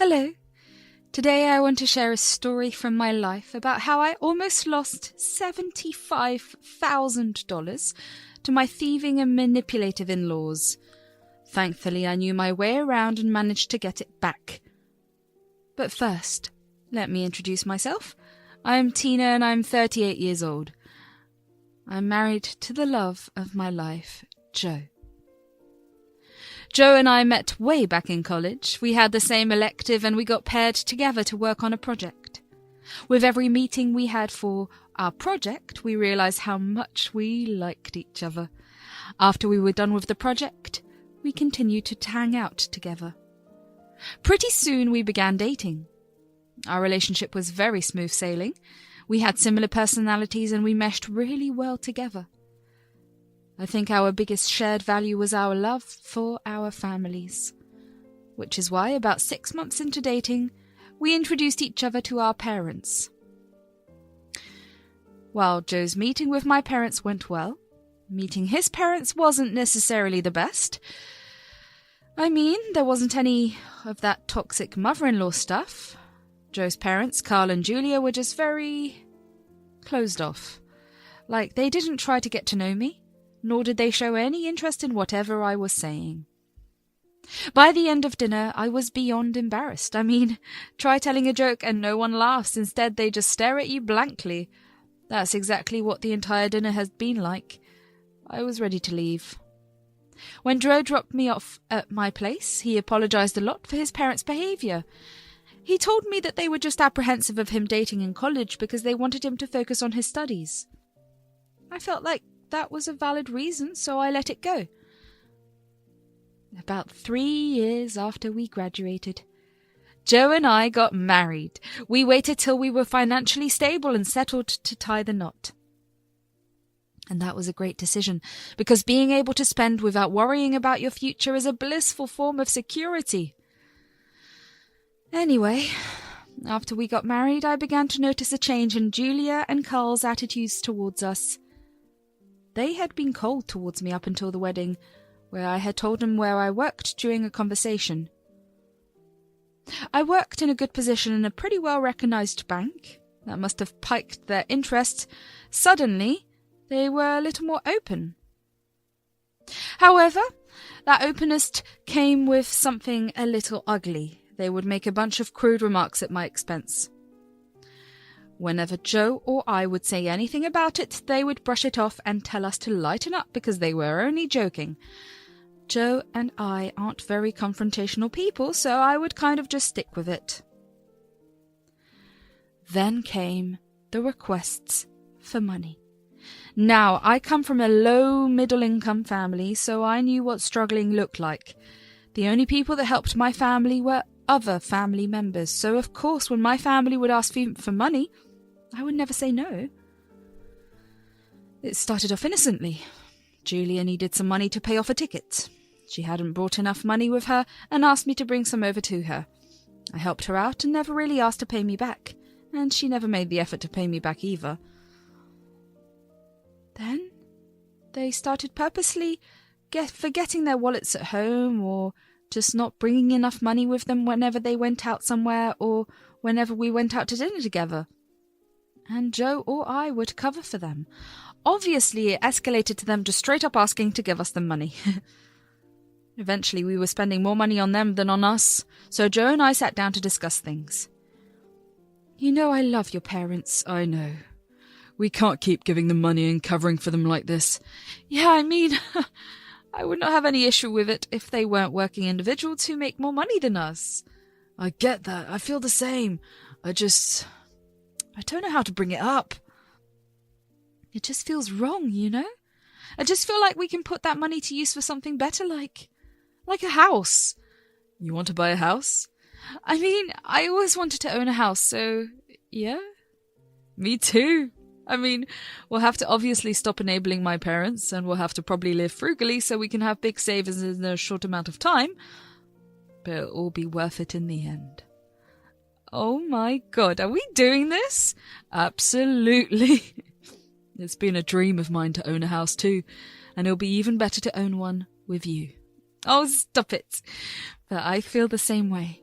Hello. Today I want to share a story from my life about how I almost lost $75,000 to my thieving and manipulative in-laws. Thankfully, I knew my way around and managed to get it back. But first, let me introduce myself. I am Tina and I'm 38 years old. I'm married to the love of my life, Joe. Joe and I met way back in college. We had the same elective and we got paired together to work on a project. With every meeting we had for our project, we realized how much we liked each other. After we were done with the project, we continued to hang out together. Pretty soon we began dating. Our relationship was very smooth sailing. We had similar personalities and we meshed really well together. I think our biggest shared value was our love for our families, which is why about 6 months into dating, we introduced each other to our parents. While Joe's meeting with my parents went well, meeting his parents wasn't necessarily the best. I mean, there wasn't any of that toxic mother-in-law stuff. Joe's parents, Carl and Julia, were just very closed off. Like, they didn't try to get to know me, nor did they show any interest in whatever I was saying. By the end of dinner, I was beyond embarrassed. I mean, try telling a joke and no one laughs. Instead, they just stare at you blankly. That's exactly what the entire dinner has been like. I was ready to leave. When Joe dropped me off at my place, he apologized a lot for his parents' behavior. He told me that they were just apprehensive of him dating in college because they wanted him to focus on his studies. I felt like that was a valid reason, so I let it go. About 3 years after we graduated, Joe and I got married. We waited till we were financially stable and settled to tie the knot. And that was a great decision, because being able to spend without worrying about your future is a blissful form of security. Anyway, after we got married, I began to notice a change in Julia and Carl's attitudes towards us. They had been cold towards me up until the wedding, where I had told them where I worked during a conversation. I worked in a good position in a pretty well-recognized bank. That must have piqued their interest. Suddenly, they were a little more open. However, that openness came with something a little ugly. They would make a bunch of crude remarks at my expense. Whenever Joe or I would say anything about it, they would brush it off and tell us to lighten up because they were only joking. Joe and I aren't very confrontational people, so I would kind of just stick with it. Then came the requests for money. Now, I come from a low middle-income family, so I knew what struggling looked like. The only people that helped my family were other family members, so of course when my family would ask for money, I would never say no. It started off innocently. Julia needed some money to pay off a ticket. She hadn't brought enough money with her and asked me to bring some over to her. I helped her out and never really asked to pay me back, and she never made the effort to pay me back either. Then they started purposely forgetting their wallets at home, or just not bringing enough money with them whenever they went out somewhere or whenever we went out to dinner together. And Joe or I would cover for them. Obviously, it escalated to them just straight up asking to give us the money. Eventually, we were spending more money on them than on us, so Joe and I sat down to discuss things. You know I love your parents. I know. We can't keep giving them money and covering for them like this. Yeah, I mean, I would not have any issue with it if they weren't working individuals who make more money than us. I get that. I feel the same. I don't know how to bring it up. It just feels wrong, you know? I just feel like we can put that money to use for something better, like a house. You want to buy a house? I mean, I always wanted to own a house, so, yeah. Me too. I mean, we'll have to obviously stop enabling my parents, and we'll have to probably live frugally so we can have big savings in a short amount of time. But it'll all be worth it in the end. Oh my God, are we doing this? Absolutely. It's been a dream of mine to own a house too, and it'll be even better to own one with you. Oh, stop it. But I feel the same way.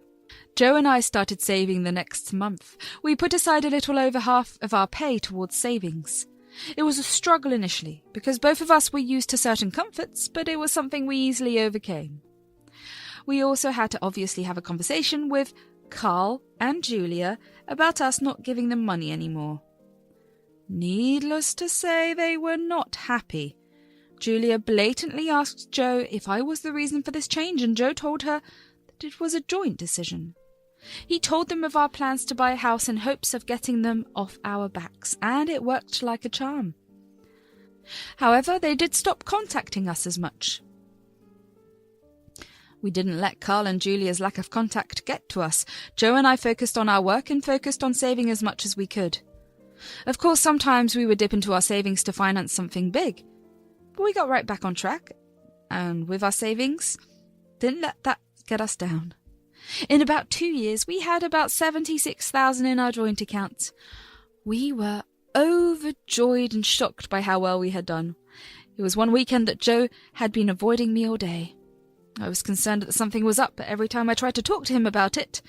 Joe and I started saving the next month. We put aside a little over half of our pay towards savings. It was a struggle initially, because both of us were used to certain comforts, but it was something we easily overcame. We also had to obviously have a conversation with Carl and Julia about us not giving them money anymore. Needless to say, they were not happy. Julia blatantly asked Joe if I was the reason for this change, and Joe told her that it was a joint decision. He told them of our plans to buy a house in hopes of getting them off our backs, and it worked like a charm. However, they did stop contacting us as much. We didn't let Carl and Julia's lack of contact get to us. Joe and I focused on our work and focused on saving as much as we could. Of course, sometimes we would dip into our savings to finance something big, but we got right back on track, and with our savings, didn't let that get us down. In about 2 years, we had about $76,000 in our joint account. We were overjoyed and shocked by how well we had done. It was one weekend that Joe had been avoiding me all day. I was concerned that something was up, but every time I tried to talk to him about it,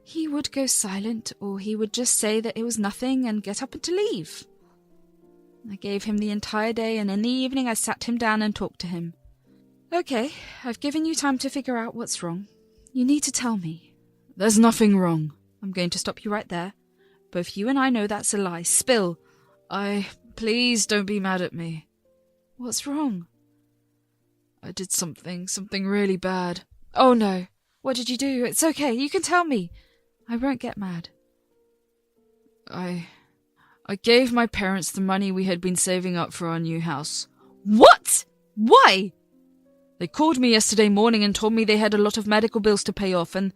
he would go silent, or he would just say that it was nothing and get up and to leave. I gave him the entire day, and in the evening I sat him down and talked to him. Okay, I've given you time to figure out what's wrong. You need to tell me. There's nothing wrong. I'm going to stop you right there. Both you and I know that's a lie. Spill. Please don't be mad at me. What's wrong? I did something really bad. Oh no. What did you do? It's okay. You can tell me. I won't get mad. I gave my parents the money we had been saving up for our new house. What? Why? They called me yesterday morning and told me they had a lot of medical bills to pay off, and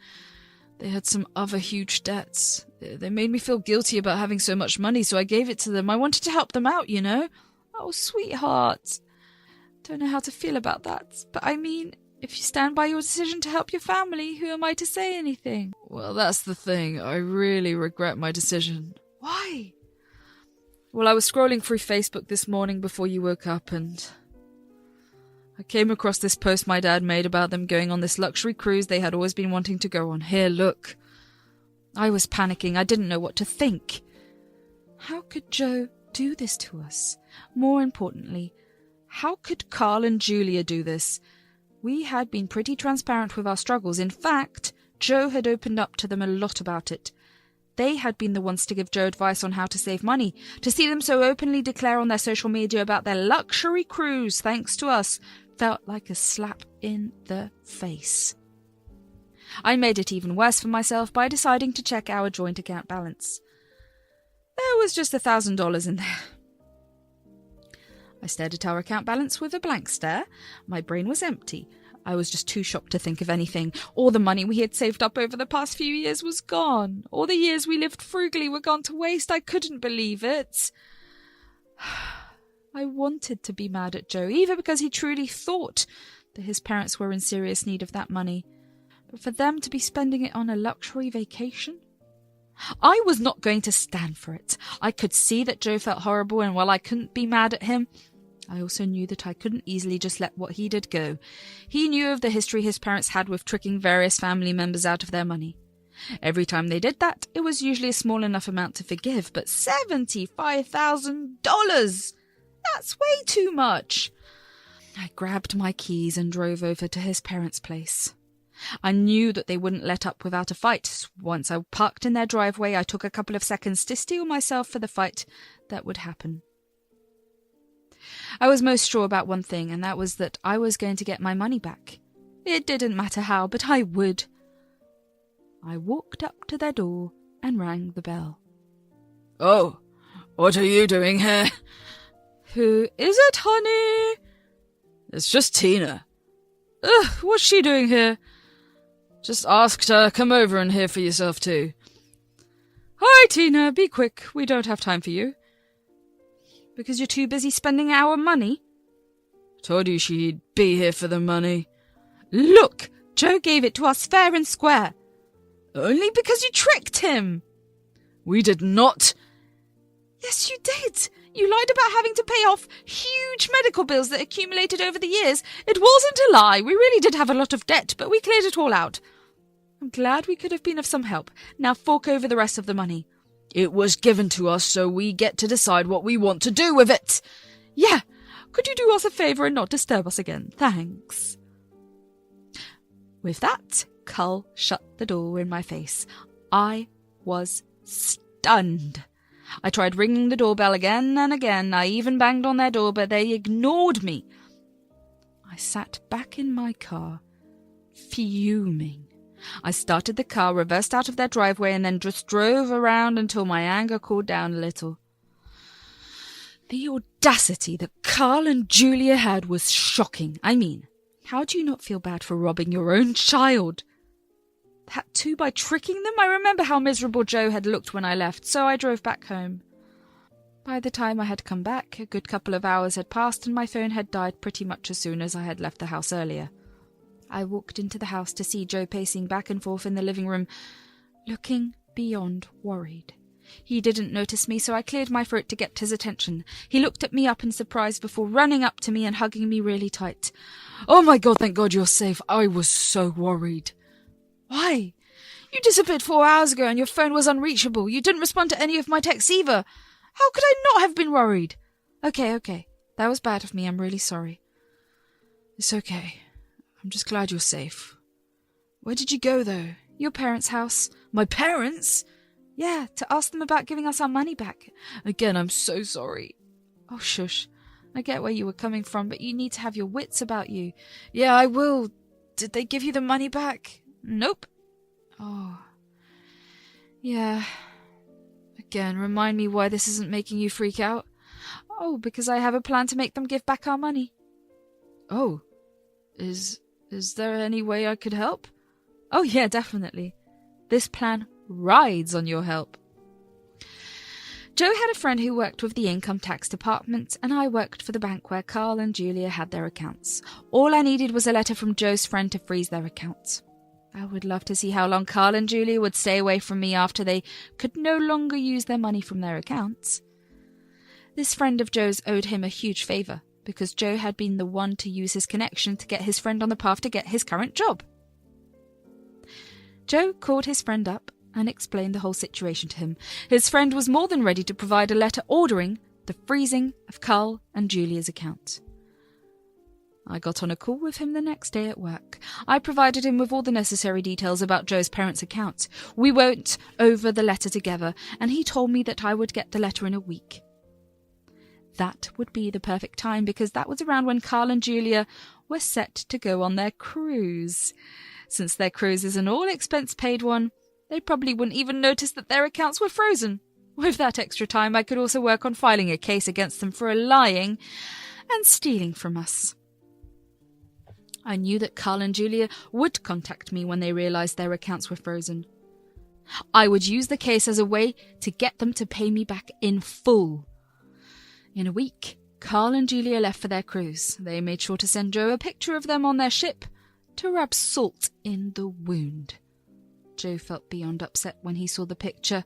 they had some other huge debts. They made me feel guilty about having so much money, so I gave it to them. I wanted to help them out, you know? Oh, sweetheart. Don't know how to feel about that, but I mean, if you stand by your decision to help your family, who am I to say anything? Well, that's the thing. I really regret my decision. Why? Well, I was scrolling through Facebook this morning before you woke up, and I came across this post my dad made about them going on this luxury cruise they had always been wanting to go on. Here, look. I was panicking. I didn't know what to think. How could Joe do this to us? More importantly, how could Carl and Julia do this? We had been pretty transparent with our struggles. In fact, Joe had opened up to them a lot about it. They had been the ones to give Joe advice on how to save money. To see them so openly declare on their social media about their luxury cruise, thanks to us, felt like a slap in the face. I made it even worse for myself by deciding to check our joint account balance. There was just $1,000 in there. I stared at our account balance with a blank stare. My brain was empty. I was just too shocked to think of anything. All the money we had saved up over the past few years was gone. All the years we lived frugally were gone to waste. I couldn't believe it. I wanted to be mad at Joe, even because he truly thought that his parents were in serious need of that money. But for them to be spending it on a luxury vacation? I was not going to stand for it. I could see that Joe felt horrible, and while I couldn't be mad at him, I also knew that I couldn't easily just let what he did go. He knew of the history his parents had with tricking various family members out of their money. Every time they did that, it was usually a small enough amount to forgive, but $75,000! That's way too much! I grabbed my keys and drove over to his parents' place. I knew that they wouldn't let up without a fight. Once I parked in their driveway, I took a couple of seconds to steel myself for the fight that would happen. I was most sure about one thing, and that was that I was going to get my money back. It didn't matter how, but I would. I walked up to their door and rang the bell. Oh, what are you doing here? Who is it, honey? It's just Tina. Ugh, what's she doing here? Just asked her, come over and hear for yourself too. Hi, Tina, be quick. We don't have time for you. Because you're too busy spending our money? Told you she'd be here for the money. Look, Joe gave it to us fair and square. Only because you tricked him. We did not. Yes, you did. You lied about having to pay off huge medical bills that accumulated over the years. It wasn't a lie. We really did have a lot of debt, but we cleared it all out. I'm glad we could have been of some help. Now fork over the rest of the money. It was given to us, so we get to decide what we want to do with it. Yeah, could you do us a favour and not disturb us again? Thanks. With that, Cull shut the door in my face. I was stunned. I tried ringing the doorbell again and again. I even banged on their door, but they ignored me. I sat back in my car, fuming. I started the car, reversed out of their driveway, and then just drove around until my anger cooled down a little. The audacity that Carl and Julia had was shocking. I mean, how do you not feel bad for robbing your own child? That too by tricking them? I remember how miserable Joe had looked when I left, so I drove back home. By the time I had come back, a good couple of hours had passed and my phone had died pretty much as soon as I had left the house earlier. I walked into the house to see Joe pacing back and forth in the living room, looking beyond worried. He didn't notice me, so I cleared my throat to get his attention. He looked at me up in surprise before running up to me and hugging me really tight. "Oh my God, thank God you're safe. I was so worried." "Why? You disappeared 4 hours ago and your phone was unreachable. You didn't respond to any of my texts either. How could I not have been worried?" Okay. That was bad of me. I'm really sorry." "It's okay. I'm just glad you're safe." "Where did you go, though?" "Your parents' house." "My parents?" "Yeah, to ask them about giving us our money back." "Again, I'm so sorry." "Oh, shush. I get where you were coming from, but you need to have your wits about you." "Yeah, I will. Did they give you the money back?" "Nope." "Oh. Yeah. Again, remind me why this isn't making you freak out." "Oh, because I have a plan to make them give back our money." "Oh. Is there any way I could help?" "Oh, yeah, definitely. This plan rides on your help." Joe had a friend who worked with the income tax department, and I worked for the bank where Carl and Julia had their accounts. All I needed was a letter from Joe's friend to freeze their accounts. I would love to see how long Carl and Julia would stay away from me after they could no longer use their money from their accounts. This friend of Joe's owed him a huge favour, because Joe had been the one to use his connection to get his friend on the path to get his current job. Joe called his friend up and explained the whole situation to him. His friend was more than ready to provide a letter ordering the freezing of Carl and Julia's account. I got on a call with him the next day at work. I provided him with all the necessary details about Joe's parents' account. We went over the letter together, and he told me that I would get the letter in a week. That would be the perfect time, because that was around when Carl and Julia were set to go on their cruise. Since their cruise is an all-expense-paid one, they probably wouldn't even notice that their accounts were frozen. With that extra time, I could also work on filing a case against them for lying and stealing from us. I knew that Carl and Julia would contact me when they realised their accounts were frozen. I would use the case as a way to get them to pay me back in full. In a week, Carl and Julia left for their cruise. They made sure to send Joe a picture of them on their ship to rub salt in the wound. Joe felt beyond upset when he saw the picture.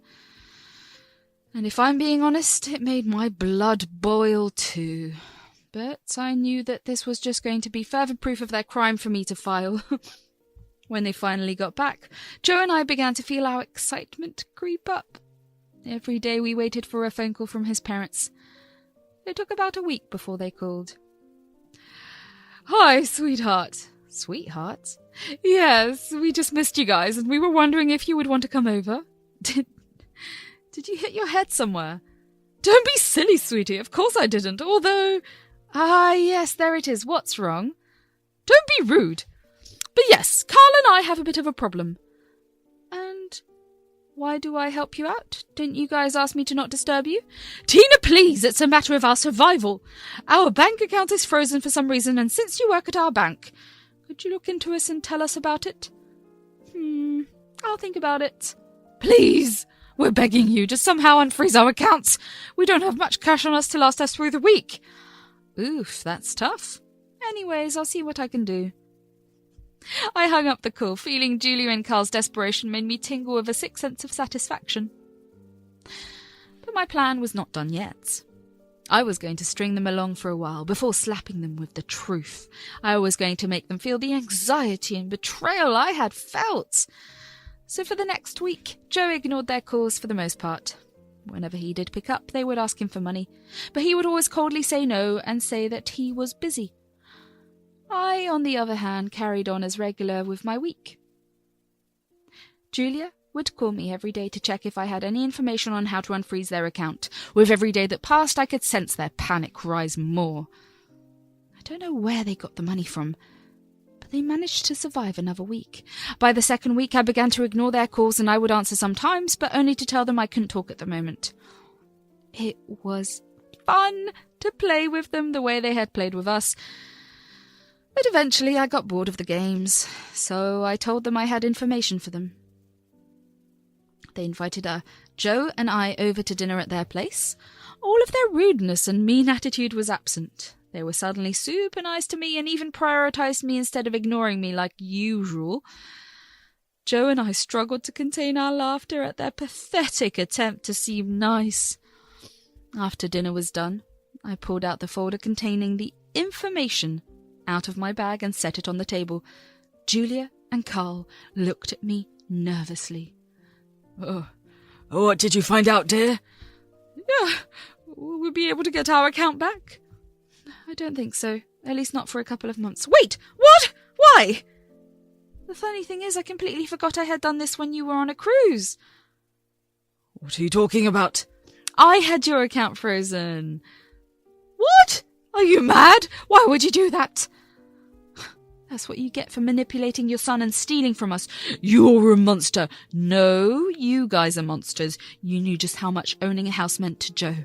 And if I'm being honest, it made my blood boil too. But I knew that this was just going to be further proof of their crime for me to file. When they finally got back, Joe and I began to feel our excitement creep up. Every day we waited for a phone call from his parents. It took about a week before they called. "Hi, sweetheart." "Sweetheart?" "Yes, we just missed you guys, and we were wondering if you would want to come over." Did you hit your head somewhere?" "Don't be silly, sweetie. Of course I didn't, although..." "Ah, yes, there it is. What's wrong?" "Don't be rude. But yes, Carl and I have a bit of a problem." "And why do I help you out? Didn't you guys ask me to not disturb you?" "Tina, please, it's a matter of our survival. Our bank account is frozen for some reason, and since you work at our bank, could you look into us and tell us about it?" I'll think about it." "Please, we're begging you, just somehow unfreeze our accounts. We don't have much cash on us to last us through the week." "Oof, that's tough. Anyways, I'll see what I can do." I hung up the call, feeling Julia and Carl's desperation made me tingle with a sick sense of satisfaction. But my plan was not done yet. I was going to string them along for a while before slapping them with the truth. I was going to make them feel the anxiety and betrayal I had felt. So for the next week, Joe ignored their calls for the most part. Whenever he did pick up, they would ask him for money, but he would always coldly say no and say that he was busy. I, on the other hand, carried on as regular with my week. Julia would call me every day to check if I had any information on how to unfreeze their account. With every day that passed, I could sense their panic rise more. I don't know where they got the money from, but they managed to survive another week. By the second week, I began to ignore their calls, and I would answer sometimes, but only to tell them I couldn't talk at the moment. It was fun to play with them the way they had played with us, but eventually I got bored of the games, so I told them I had information for them. They invited Joe and I over to dinner at their place. All of their rudeness and mean attitude was absent. They were suddenly super nice to me and even prioritized me instead of ignoring me like usual. Joe and I struggled to contain our laughter at their pathetic attempt to seem nice. After dinner was done, I pulled out the folder containing the information out of my bag and set it on the table. Julia and Carl looked at me nervously. Oh, what did you find out, dear? Yeah, we'll be able to get our account back. I don't think so. At least not for a couple of months. Wait! What? Why? The funny thing is, I completely forgot I had done this when you were on a cruise. What are you talking about? I had your account frozen. What? Are you mad? Why would you do that? That's what you get for manipulating your son and stealing from us. You're a monster. No, you guys are monsters. You knew just how much owning a house meant to Joe.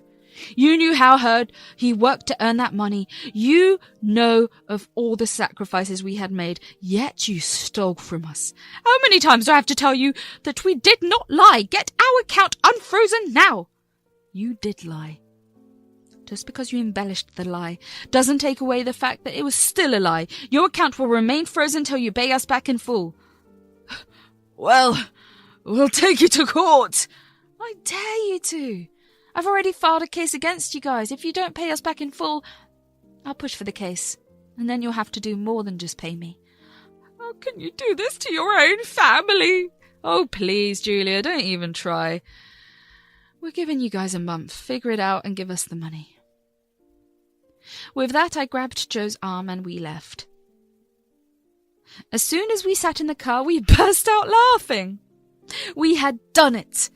You knew how hard he worked to earn that money. You know of all the sacrifices we had made, yet you stole from us. How many times do I have to tell you that we did not lie? Get our account unfrozen now. You did lie. Just because you embellished the lie doesn't take away the fact that it was still a lie. Your account will remain frozen till you pay us back in full. Well, we'll take you to court. I dare you to. I've already filed a case against you guys. If you don't pay us back in full, I'll push for the case. And then you'll have to do more than just pay me. How can you do this to your own family? Oh, please, Julia, don't even try. We're giving you guys a month. Figure it out and give us the money. With that, I grabbed Joe's arm and we left. As soon as we sat in the car, we burst out laughing. We had done it.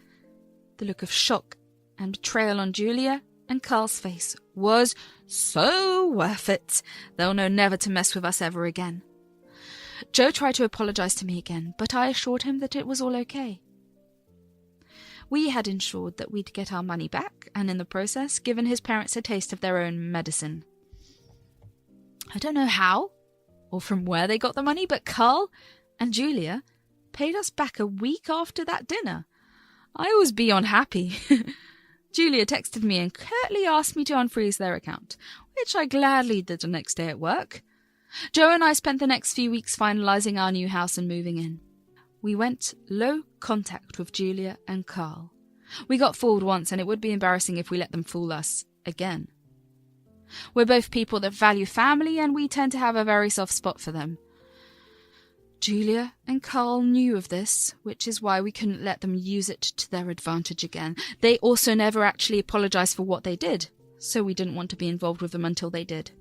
The look of shock and betrayal on Julia and Carl's face was so worth it. They'll know never to mess with us ever again. Joe tried to apologize to me again, but I assured him that it was all okay. We had ensured that we'd get our money back, and in the process, given his parents a taste of their own medicine. I don't know how, or from where they got the money, but Carl and Julia paid us back a week after that dinner. I was beyond happy. Julia texted me and curtly asked me to unfreeze their account, which I gladly did the next day at work. Joe and I spent the next few weeks finalizing our new house and moving in. We went low contact with Julia and Carl. We got fooled once, and it would be embarrassing if we let them fool us again. We're both people that value family, and we tend to have a very soft spot for them. Julia and Carl knew of this, which is why we couldn't let them use it to their advantage again. They also never actually apologized for what they did, so we didn't want to be involved with them until they did.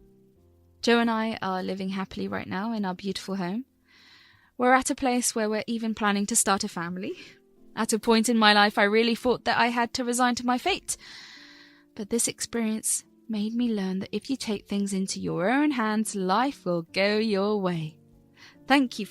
Joe and I are living happily right now in our beautiful home. We're at a place where we're even planning to start a family. At a point in my life, I really thought that I had to resign to my fate. But this experience made me learn that if you take things into your own hands, life will go your way. Thank you for